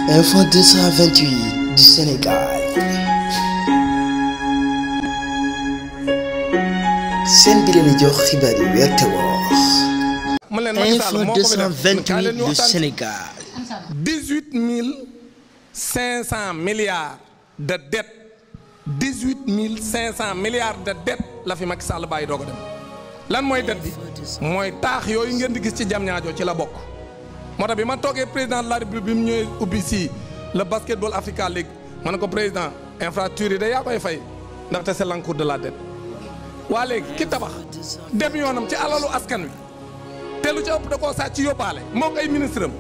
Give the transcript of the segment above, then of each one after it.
Info 228 du Sénégal. Sen bi leen jox xibaar yi wér te wóor. Info 228 du Sénégal. 18 500 milliards de dette 18 500 milliards de dette la fi Macky Sall bàyyi doog a dem lan mooy dette bi mooy taax yooyu ngeen di gis ci Diamniadio ci la bokk. moo tax bi ma toogee président de la République bi mu ñëwee ubbi si le basketball Africa League ma ne ko président infrastructure yi da yaa koy fay ndaxte c'est l'encours de la dette. waa léegi ki tabax dem yoonam ci alalu askan wi te lu ci ëpp da koo sàcc ci yóbbaale moo ay ministre am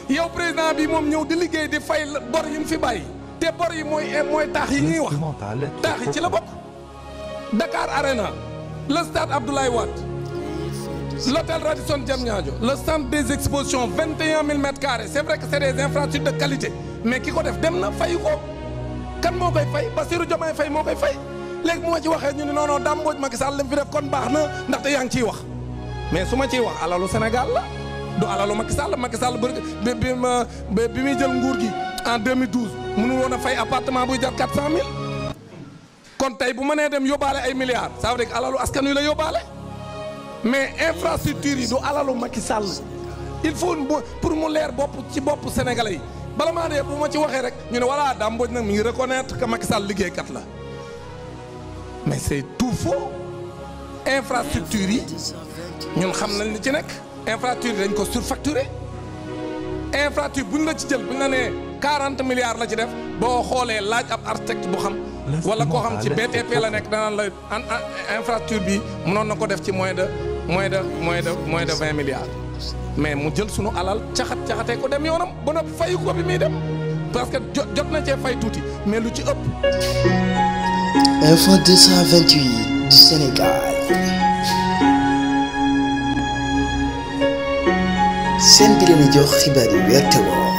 yow président bi moom ñëw di liggéey di fay bor yi mu fi bàyyi te bor yi mooy taax yi ñuy wax taax yi ci la bokk. Dakar Arena le stade Abdoulaye Wade l'hôtel Radisson Diamniadio le centre des expositions 21 000 mètres carrés c'est vrai que c'est des infrastructures de qualité mais ki ko def dem na fayu ko kan moo koy fay Bassirou Diomaye Faye moo koy fay. léegi bu ma ci waxee ñu ne non non Dame Mbodj Macky Sall li mu fi def kon baax na ndaxte yaa ngi ciy wax mais su ma ciy wax alalu Sénégal la du alalu Macky Sall Macky Sall bi muy jël nguur gi en 2012 mënul woon a fay appartement buy jar 400 000 kon tey bu ma nee dem yóbbaale ay milliards ça veut dire que alalu askan wi la yóbbaale mais infrastructure yi du alalu Macky Sall il faut pour mu leer ci bopp Sénégalais yi bala maa dee bu ma ci waxee rek ñu ne voilà Dame Mbodj nag mi ngi reconnaître que Macky Sall liggéeykat la. mais c'est tout faux infrastructure yi ñun xam nañ li ci nekk infrastructure yi dañ ko surfacturé infrastructure buñ la ci jël buñ la nee 40 milliards la ci def boo xoolee laaj ab architecte bu xam wala koo xam ci BTP la nekk danaan la infrastructure bi mënoon na ko def ci moins de 20 milliards mais mu jël sunu alal caxatee ko dem yoonam ba noppi fayu ko bi muy dem parce que jot na cee fay tuuti mais lu ci ëpp. Info 228 du Sénégal. Sen bi leen jox xibaar yi wér te wóor.